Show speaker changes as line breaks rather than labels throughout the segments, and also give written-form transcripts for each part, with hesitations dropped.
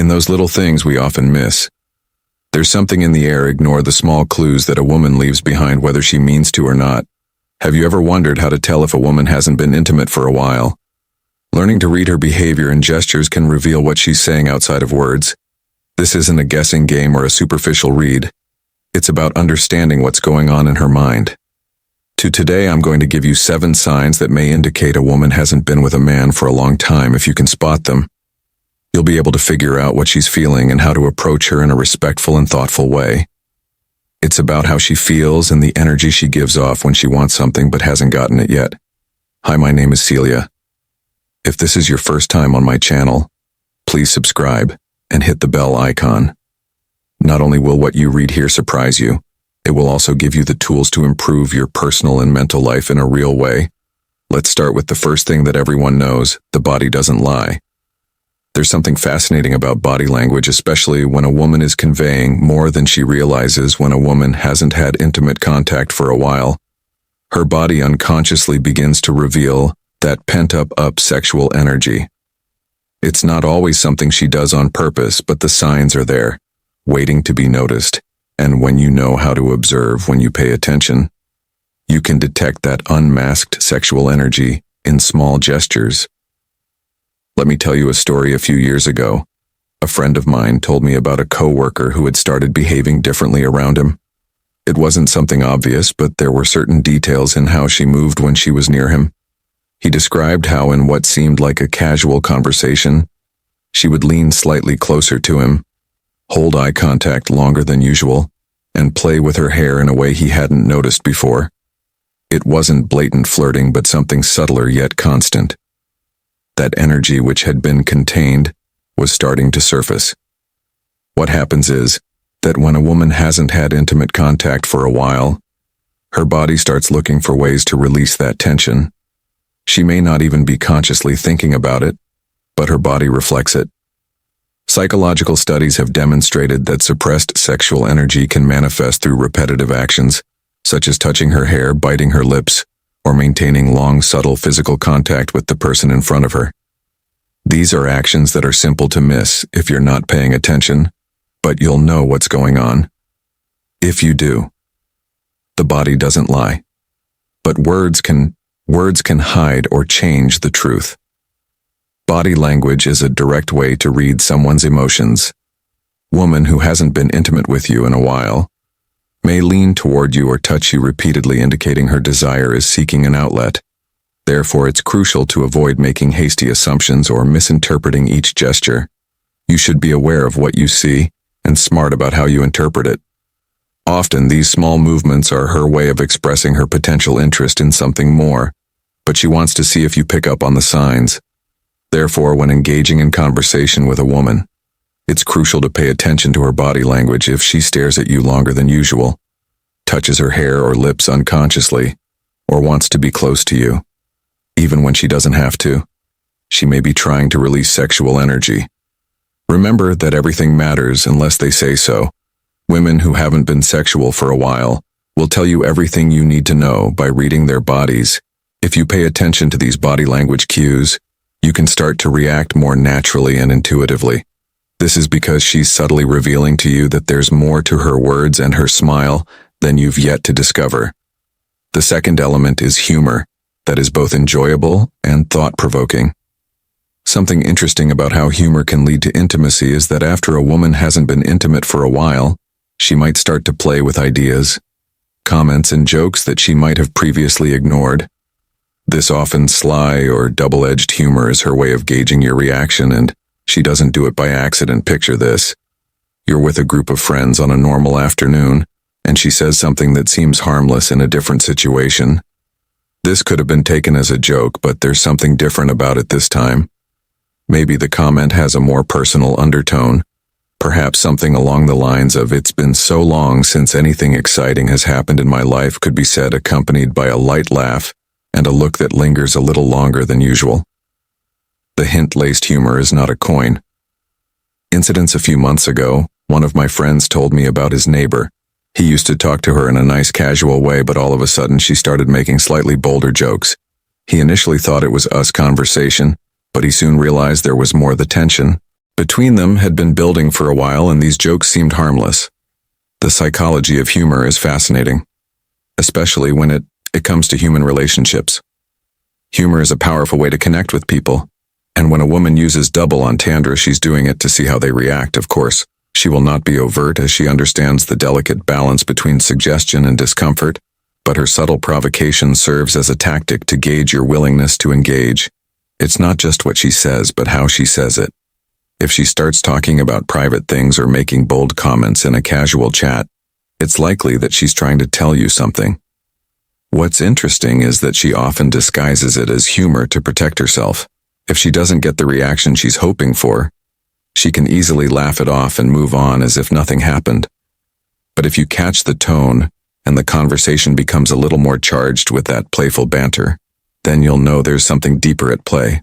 In those little things we often miss. There's something in the air. Ignore the small clues that a woman leaves behind, whether she means to or not. Have you ever wondered how to tell if a woman hasn't been intimate for a while? Learning to read her behavior and gestures can reveal what she's saying outside of words. This isn't a guessing game or a superficial read. It's about understanding what's going on in her mind. Today I'm going to give you 7 signs that may indicate a woman hasn't been with a man for a long time. If you can spot them, you'll be able to figure out what she's feeling and how to approach her in a respectful and thoughtful way. It's about how she feels and the energy she gives off when she wants something but hasn't gotten it yet. Hi, my name is Celia. If this is your first time on my channel, please subscribe and hit the bell icon. Not only will what you read here surprise you, it will also give you the tools to improve your personal and mental life in a real way. Let's start with the first thing that everyone knows: the body doesn't lie. There's something fascinating about body language, especially when a woman is conveying more than she realizes. When a woman hasn't had intimate contact for a while, her body unconsciously begins to reveal that pent-up sexual energy. It's not always something she does on purpose, but the signs are there, waiting to be noticed. And when you know how to observe, when you pay attention, you can detect that unmasked sexual energy in small gestures. Let me tell you a story. A few years ago, a friend of mine told me about a coworker who had started behaving differently around him. It wasn't something obvious, but there were certain details in how she moved when she was near him. He described how, in what seemed like a casual conversation, she would lean slightly closer to him, hold eye contact longer than usual, and play with her hair in a way he hadn't noticed before. It wasn't blatant flirting, but something subtler yet constant. That energy, which had been contained, was starting to surface. What happens is that when a woman hasn't had intimate contact for a while, her body starts looking for ways to release that tension. She may not even be consciously thinking about it, but her body reflects it. Psychological studies have demonstrated that suppressed sexual energy can manifest through repetitive actions, such as touching her hair, biting her lips, or maintaining long, subtle physical contact with the person in front of her. These are actions that are simple to miss if you're not paying attention, but you'll know what's going on. If you do. The body doesn't lie. But words can hide or change the truth. Body language is a direct way to read someone's emotions. Woman who hasn't been intimate with you in a while may lean toward you or touch you repeatedly, indicating her desire is seeking an outlet. Therefore, it's crucial to avoid making hasty assumptions or misinterpreting each gesture. You should be aware of what you see and smart about how you interpret it. Often, these small movements are her way of expressing her potential interest in something more, but she wants to see if you pick up on the signs. Therefore, when engaging in conversation with a woman, it's crucial to pay attention to her body language. If she stares at you longer than usual, touches her hair or lips unconsciously, or wants to be close to you, even when she doesn't have to, she may be trying to release sexual energy. Remember that everything matters unless they say so. Women who haven't been sexual for a while will tell you everything you need to know by reading their bodies. If you pay attention to these body language cues, you can start to react more naturally and intuitively. This is because she's subtly revealing to you that there's more to her words and her smile than you've yet to discover. The second element is humor, that is both enjoyable and thought-provoking. Something interesting about how humor can lead to intimacy is that after a woman hasn't been intimate for a while, she might start to play with ideas, comments, and jokes that she might have previously ignored. This often sly or double-edged humor is her way of gauging your reaction, and she doesn't do it by accident. Picture this. You're with a group of friends on a normal afternoon, and she says something that seems harmless in a different situation. This could have been taken as a joke, but there's something different about it this time. Maybe the comment has a more personal undertone, perhaps something along the lines of, "It's been so long since anything exciting has happened in my life," could be said, accompanied by a light laugh and a look that lingers a little longer than usual. The hint-laced humor is not a coin. Incidents a few months ago, one of my friends told me about his neighbor. He used to talk to her in a nice casual way, but all of a sudden she started making slightly bolder jokes. He initially thought it was us conversation, but he soon realized there was more. The tension Between them had been building for a while, and these jokes seemed harmless. The psychology of humor is fascinating, especially when it comes to human relationships. Humor is a powerful way to connect with people, and when a woman uses double entendre, she's doing it to see how they react. Of course, she will not be overt, as she understands the delicate balance between suggestion and discomfort, but her subtle provocation serves as a tactic to gauge your willingness to engage. It's not just what she says, but how she says it. If she starts talking about private things or making bold comments in a casual chat, it's likely that she's trying to tell you something. What's interesting is that she often disguises it as humor to protect herself. If she doesn't get the reaction she's hoping for, she can easily laugh it off and move on as if nothing happened. But if you catch the tone and the conversation becomes a little more charged with that playful banter, then you'll know there's something deeper at play.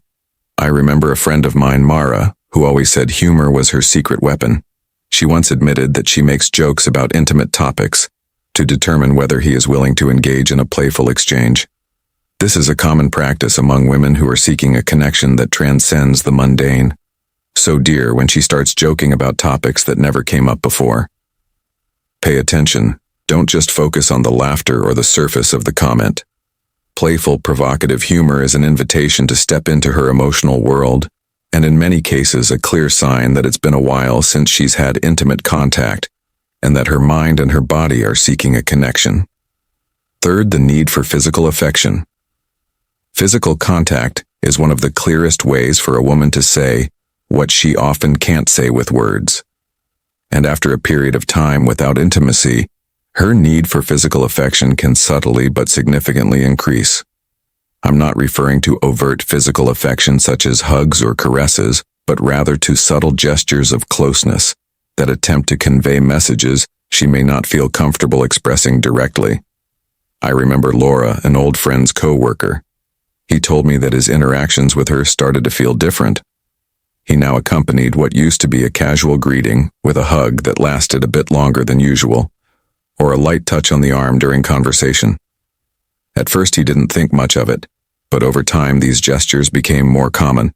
I remember a friend of mine, Mara, who always said humor was her secret weapon. She once admitted that she makes jokes about intimate topics to determine whether he is willing to engage in a playful exchange. This is a common practice among women who are seeking a connection that transcends the mundane. So dear when she starts joking about topics that never came up before. Pay attention. Don't just focus on the laughter or the surface of the comment. Playful, provocative humor is an invitation to step into her emotional world, and in many cases a clear sign that it's been a while since she's had intimate contact, and that her mind and her body are seeking a connection. Third, the need for physical affection. Physical contact is one of the clearest ways for a woman to say what she often can't say with words. And after a period of time without intimacy, her need for physical affection can subtly but significantly increase. I'm not referring to overt physical affection such as hugs or caresses, but rather to subtle gestures of closeness that attempt to convey messages she may not feel comfortable expressing directly. I remember Laura, an old friend's co-worker. He told me that his interactions with her started to feel different. He now accompanied what used to be a casual greeting with a hug that lasted a bit longer than usual, or a light touch on the arm during conversation. At first he didn't think much of it, but over time these gestures became more common.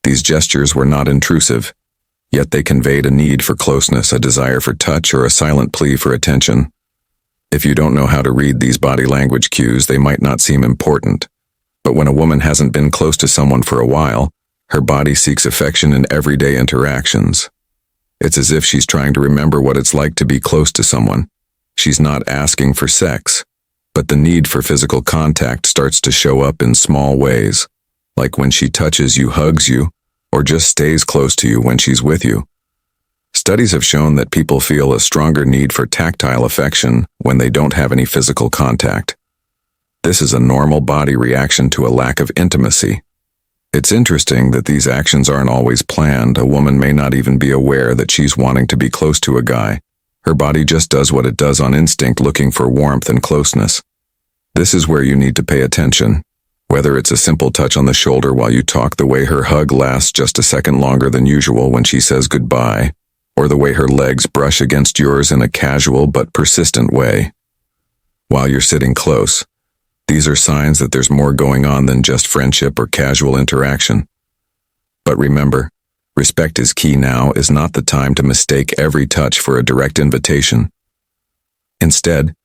These gestures were not intrusive, yet they conveyed a need for closeness, a desire for touch, or a silent plea for attention. If you don't know how to read these body language cues, they might not seem important. But when a woman hasn't been close to someone for a while, her body seeks affection in everyday interactions. It's as if she's trying to remember what it's like to be close to someone. She's not asking for sex, but the need for physical contact starts to show up in small ways, like when she touches you, hugs you, or just stays close to you when she's with you. Studies have shown that people feel a stronger need for tactile affection when they don't have any physical contact. This is a normal body reaction to a lack of intimacy. It's interesting that these actions aren't always planned. A woman may not even be aware that she's wanting to be close to a guy. Her body just does what it does on instinct, looking for warmth and closeness. This is where you need to pay attention. Whether it's a simple touch on the shoulder while you talk, the way her hug lasts just a second longer than usual when she says goodbye, or the way her legs brush against yours in a casual but persistent way while you're sitting close. These are signs that there's more going on than just friendship or casual interaction. But remember, respect is key. Now is not the time to mistake every touch for a direct invitation. Instead,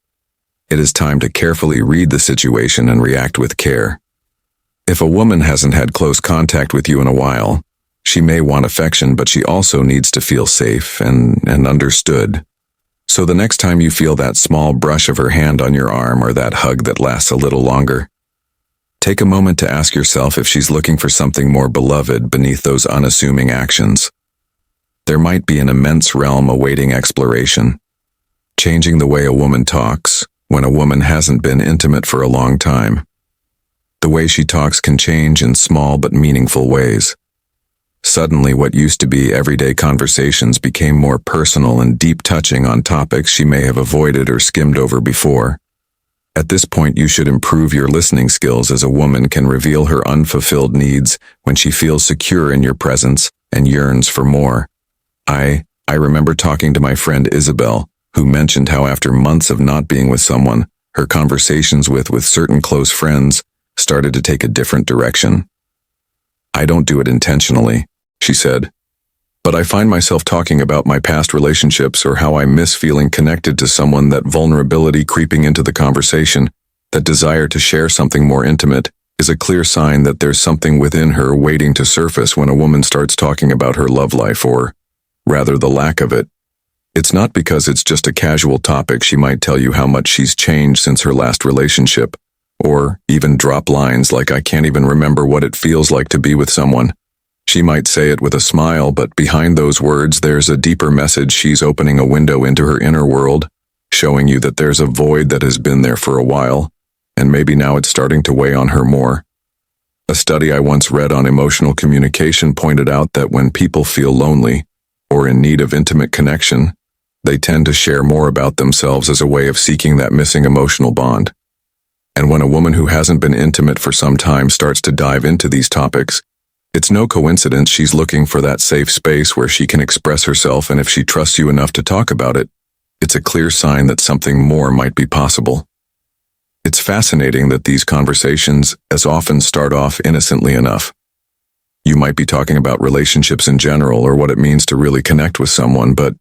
it is time to carefully read the situation and react with care. If a woman hasn't had close contact with you in a while, she may want affection, but she also needs to feel safe and understood. So the next time you feel that small brush of her hand on your arm or that hug that lasts a little longer, take a moment to ask yourself if she's looking for something more beloved beneath those unassuming actions. There might be an immense realm awaiting exploration. Changing the way a woman talks when a woman hasn't been intimate for a long time. The way she talks can change in small but meaningful ways. Suddenly, what used to be everyday conversations became more personal and deep, touching on topics she may have avoided or skimmed over before. At this point, you should improve your listening skills, as a woman can reveal her unfulfilled needs when she feels secure in your presence and yearns for more. I remember talking to my friend Isabel, who mentioned how after months of not being with someone, her conversations with certain close friends started to take a different direction. "I don't do it intentionally," she said. But I find myself talking about my past relationships or how I miss feeling connected to someone, that vulnerability creeping into the conversation, that desire to share something more intimate, is a clear sign that there's something within her waiting to surface when a woman starts talking about her love life, or rather the lack of it. It's not because it's just a casual topic. She might tell you how much she's changed since her last relationship, or even drop lines like, "I can't even remember what it feels like to be with someone." She might say it with a smile, but behind those words there's a deeper message. She's opening a window into her inner world, showing you that there's a void that has been there for a while, and maybe now it's starting to weigh on her more. A study I once read on emotional communication pointed out that when people feel lonely or in need of intimate connection, they tend to share more about themselves as a way of seeking that missing emotional bond. And when a woman who hasn't been intimate for some time starts to dive into these topics, it's no coincidence she's looking for that safe space where she can express herself, and if she trusts you enough to talk about it, it's a clear sign that something more might be possible. It's fascinating that these conversations as often start off innocently enough. You might be talking about relationships in general or what it means to really connect with someone, but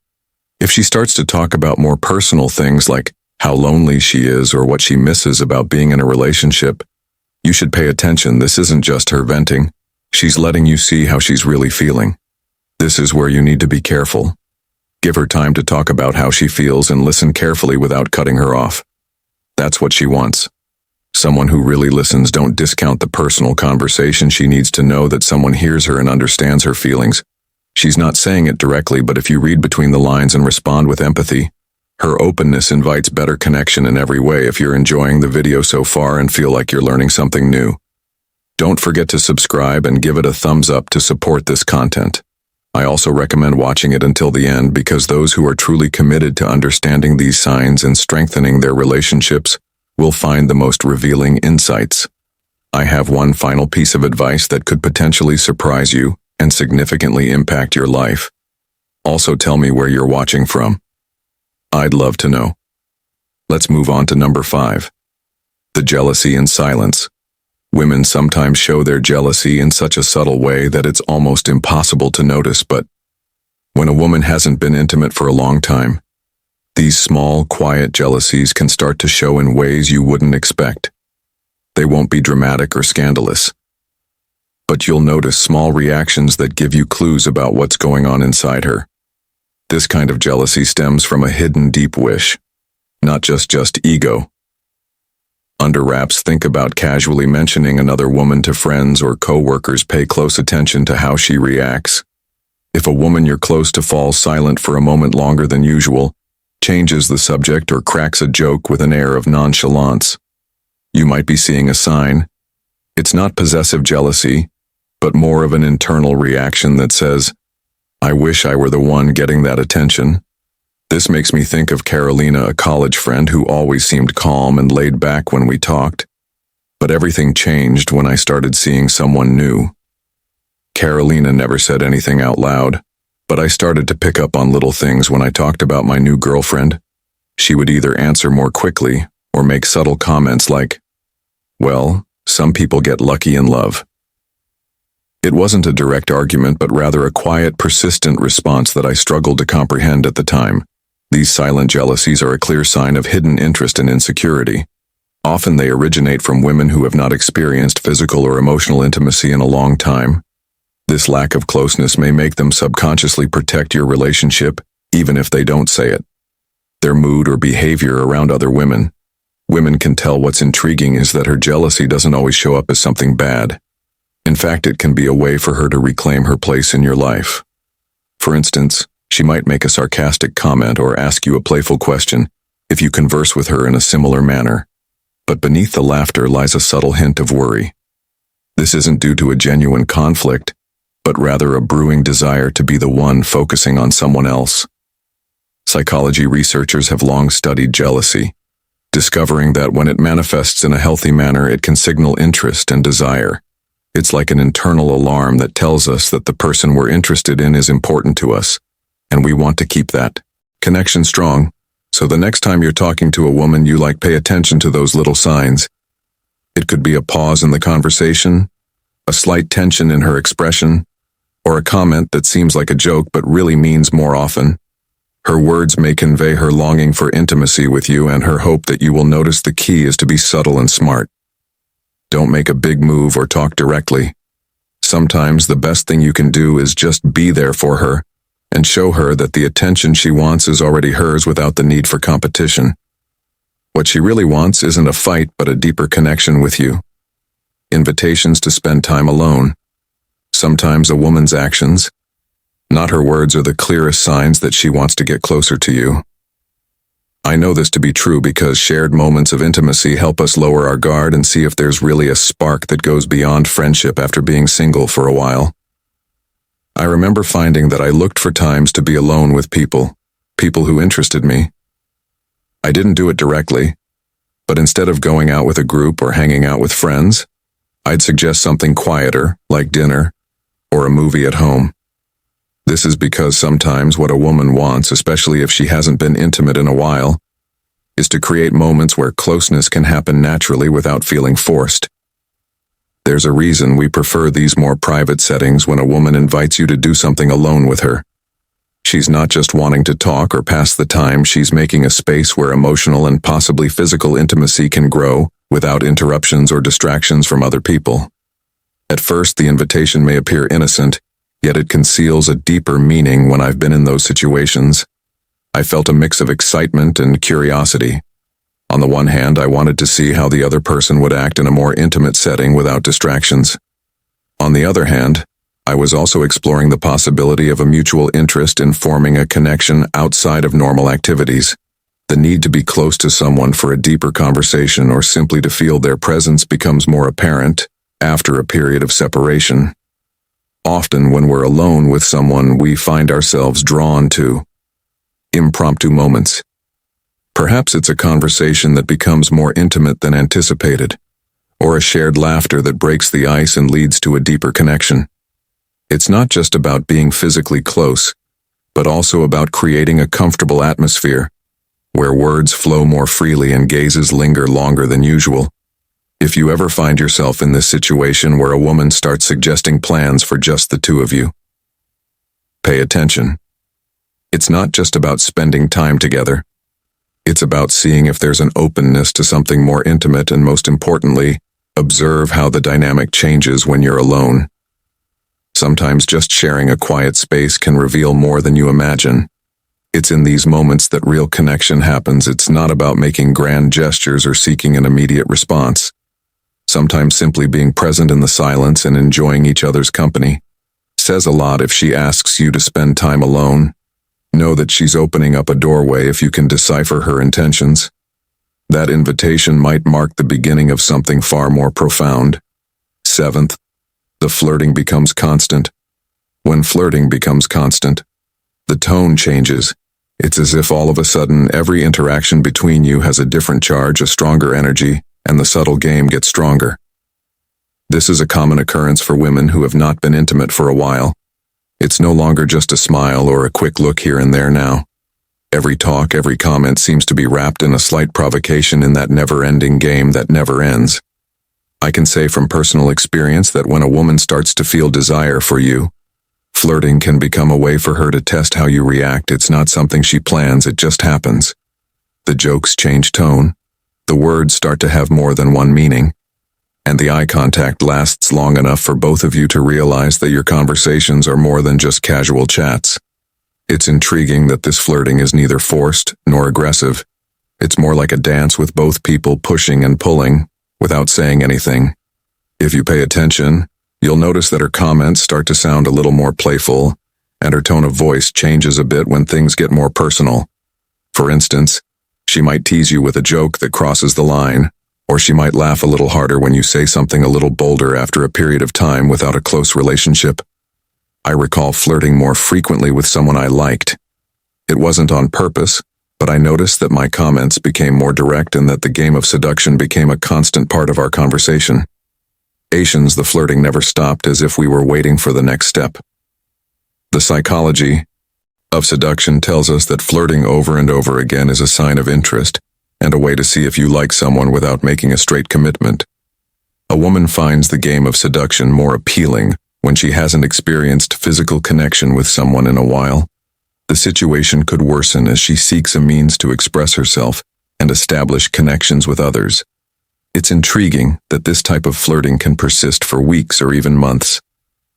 if she starts to talk about more personal things like how lonely she is or what she misses about being in a relationship, you should pay attention. This isn't just her venting. She's letting you see how she's really feeling. This is where you need to be careful. Give her time to talk about how she feels and listen carefully without cutting her off. That's what she wants. Someone who really listens. Don't discount the personal conversation. She needs to know that someone hears her and understands her feelings. She's not saying it directly, but if you read between the lines and respond with empathy, her openness invites better connection in every way. If you're enjoying the video so far and feel like you're learning something new, don't forget to subscribe and give it a thumbs up to support this content. I also recommend watching it until the end, because those who are truly committed to understanding these signs and strengthening their relationships will find the most revealing insights. I have one final piece of advice that could potentially surprise you and significantly impact your life. Also tell me where you're watching from. I'd love to know. Let's move on to number 5. The jealousy in silence. Women sometimes show their jealousy in such a subtle way that it's almost impossible to notice, but when a woman hasn't been intimate for a long time, these small, quiet jealousies can start to show in ways you wouldn't expect. They won't be dramatic or scandalous, but you'll notice small reactions that give you clues about what's going on inside her. This kind of jealousy stems from a hidden deep wish, not just ego. Under wraps, think about casually mentioning another woman to friends or co-workers. Pay close attention to how she reacts. If a woman you're close to falls silent for a moment longer than usual, changes the subject, or cracks a joke with an air of nonchalance, you might be seeing a sign. It's not possessive jealousy, but more of an internal reaction that says, "I wish I were the one getting that attention." This makes me think of Carolina, a college friend who always seemed calm and laid back when we talked. But everything changed when I started seeing someone new. Carolina never said anything out loud, but I started to pick up on little things when I talked about my new girlfriend. She would either answer more quickly or make subtle comments like, "Well, some people get lucky in love." It wasn't a direct argument, but rather a quiet, persistent response that I struggled to comprehend at the time. These silent jealousies are a clear sign of hidden interest and insecurity. Often they originate from women who have not experienced physical or emotional intimacy in a long time. This lack of closeness may make them subconsciously protect your relationship, even if they don't say it. Their mood or behavior around other women. Women can tell. What's intriguing is that her jealousy doesn't always show up as something bad. In fact, it can be a way for her to reclaim her place in your life. For instance, she might make a sarcastic comment or ask you a playful question if you converse with her in a similar manner. But beneath the laughter lies a subtle hint of worry. This isn't due to a genuine conflict, but rather a brewing desire to be the one focusing on someone else. Psychology researchers have long studied jealousy, discovering that when it manifests in a healthy manner, it can signal interest and desire. It's like an internal alarm that tells us that the person we're interested in is important to us, and we want to keep that connection strong. So the next time you're talking to a woman you like, pay attention to those little signs. It could be a pause in the conversation, a slight tension in her expression, or a comment that seems like a joke but really means more often. Her words may convey her longing for intimacy with you and her hope that you will notice. The key is to be subtle and smart. Don't make a big move or talk directly. Sometimes the best thing you can do is just be there for her and show her that the attention she wants is already hers without the need for competition. What she really wants isn't a fight but a deeper connection with you. Invitations to spend time alone. Sometimes a woman's actions, not her words, are the clearest signs that she wants to get closer to you. I know this to be true because shared moments of intimacy help us lower our guard and see if there's really a spark that goes beyond friendship after being single for a while. I remember finding that I looked for times to be alone with people who interested me. I didn't do it directly, but instead of going out with a group or hanging out with friends, I'd suggest something quieter, like dinner or a movie at home. This is because sometimes what a woman wants, especially if she hasn't been intimate in a while, is to create moments where closeness can happen naturally without feeling forced. There's a reason we prefer these more private settings when a woman invites you to do something alone with her. She's not just wanting to talk or pass the time, she's making a space where emotional and possibly physical intimacy can grow without interruptions or distractions from other people. At first, the invitation may appear innocent, yet it conceals a deeper meaning. When I've been in those situations, I felt a mix of excitement and curiosity. On the one hand, I wanted to see how the other person would act in a more intimate setting without distractions. On the other hand, I was also exploring the possibility of a mutual interest in forming a connection outside of normal activities. The need to be close to someone for a deeper conversation or simply to feel their presence becomes more apparent after a period of separation. Often when we're alone with someone, we find ourselves drawn to impromptu moments. Perhaps it's a conversation that becomes more intimate than anticipated, or a shared laughter that breaks the ice and leads to a deeper connection. It's not just about being physically close, but also about creating a comfortable atmosphere, where words flow more freely and gazes linger longer than usual. If you ever find yourself in this situation where a woman starts suggesting plans for just the two of you, pay attention. It's not just about spending time together. It's about seeing if there's an openness to something more intimate, and most importantly, observe how the dynamic changes when you're alone. Sometimes just sharing a quiet space can reveal more than you imagine. It's in these moments that real connection happens. It's not about making grand gestures or seeking an immediate response. Sometimes simply being present in the silence and enjoying each other's company says a lot. If she asks you to spend time alone, know that she's opening up a doorway. If you can decipher her intentions, that invitation might mark the beginning of something far more profound. 7th, the flirting becomes constant. When flirting becomes constant, the tone changes. It's as if all of a sudden every interaction between you has a different charge, a stronger energy, and the subtle game gets stronger. This is a common occurrence for women who have not been intimate for a while. It's no longer just a smile or a quick look here and there now. Every talk, every comment seems to be wrapped in a slight provocation in that never-ending game that never ends. I can say from personal experience that when a woman starts to feel desire for you, flirting can become a way for her to test how you react. It's not something she plans, it just happens. The jokes change tone, the words start to have more than one meaning, and the eye contact lasts long enough for both of you to realize that your conversations are more than just casual chats. It's intriguing that this flirting is neither forced nor aggressive. It's more like a dance with both people pushing and pulling without saying anything. If you pay attention, you'll notice that her comments start to sound a little more playful, and her tone of voice changes a bit when things get more personal. For instance, she might tease you with a joke that crosses the line, or she might laugh a little harder when you say something a little bolder after a period of time without a close relationship. I recall flirting more frequently with someone I liked. It wasn't on purpose, but I noticed that my comments became more direct and that the game of seduction became a constant part of our conversation. Asians, the flirting never stopped, as if we were waiting for the next step. The psychology of seduction tells us that flirting over and over again is a sign of interest and a way to see if you like someone without making a straight commitment. A woman finds the game of seduction more appealing when she hasn't experienced physical connection with someone in a while. The situation could worsen as she seeks a means to express herself and establish connections with others. It's intriguing that this type of flirting can persist for weeks or even months.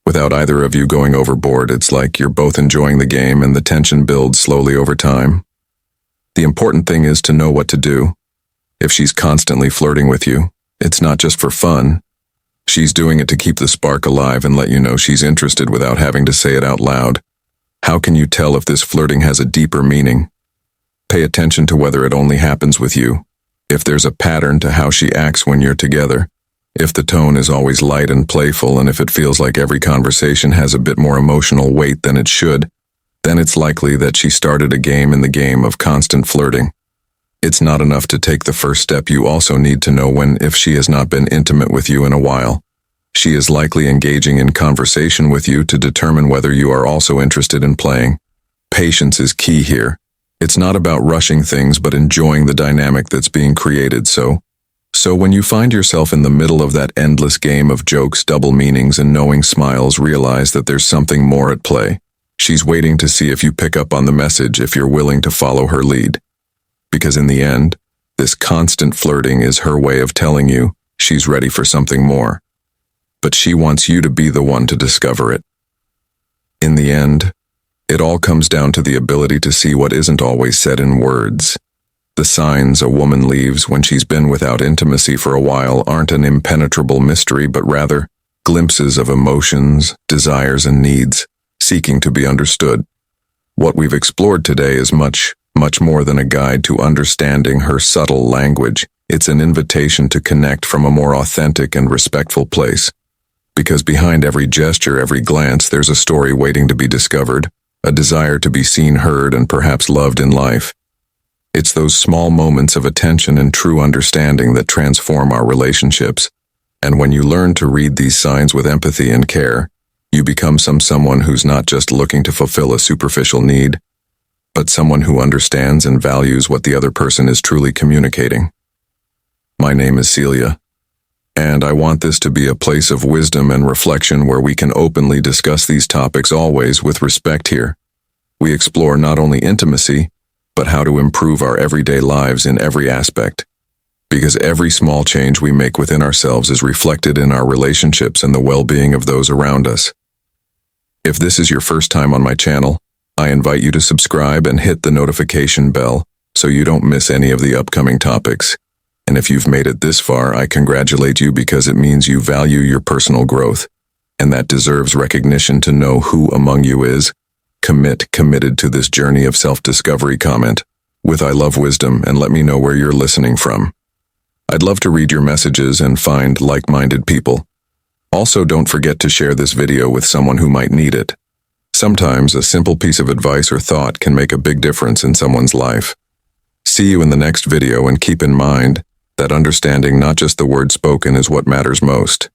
Without either of you going overboard, it's like you're both enjoying the game and the tension builds slowly over time. The important thing is to know what to do. If she's constantly flirting with you, it's not just for fun. She's doing it to keep the spark alive and let you know she's interested without having to say it out loud. How can you tell if this flirting has a deeper meaning? Pay attention to whether it only happens with you, if there's a pattern to how she acts when you're together, if the tone is always light and playful, and if it feels like every conversation has a bit more emotional weight than it should, then it's likely that she started a game in the game of constant flirting. It's not enough to take the first step. You also need to know when, if she has not been intimate with you in a while. She is likely engaging in conversation with you to determine whether you are also interested in playing. Patience is key here. It's not about rushing things but enjoying the dynamic that's being created. So when you find yourself in the middle of that endless game of jokes, double meanings, and knowing smiles, realize that there's something more at play. She's waiting to see if you pick up on the message, if you're willing to follow her lead. Because in the end, this constant flirting is her way of telling you she's ready for something more. But she wants you to be the one to discover it. In the end, it all comes down to the ability to see what isn't always said in words. The signs a woman leaves when she's been without intimacy for a while aren't an impenetrable mystery, but rather glimpses of emotions, desires, and needs, seeking to be understood. What we've explored today is much more than a guide to understanding her subtle language. It's an invitation to connect from a more authentic and respectful place. Because behind every gesture, every glance, there's a story waiting to be discovered, a desire to be seen, heard, and perhaps loved in life. It's those small moments of attention and true understanding that transform our relationships. And when you learn to read these signs with empathy and care, you become someone who's not just looking to fulfill a superficial need, but someone who understands and values what the other person is truly communicating. My name is Celia, and I want this to be a place of wisdom and reflection where we can openly discuss these topics, always with respect here. We explore not only intimacy, but how to improve our everyday lives in every aspect. Because every small change we make within ourselves is reflected in our relationships and the well-being of those around us. If this is your first time on my channel, I invite you to subscribe and hit the notification bell so you don't miss any of the upcoming topics. And if you've made it this far, I congratulate you, because it means you value your personal growth, and that deserves recognition. To know who among you is committed to this journey of self-discovery. Comment with "I love wisdom" and let me know where you're listening from. I'd love to read your messages and find like-minded people. Also, don't forget to share this video with someone who might need it. Sometimes a simple piece of advice or thought can make a big difference in someone's life. See you in the next video, and keep in mind that understanding not just the word spoken is what matters most.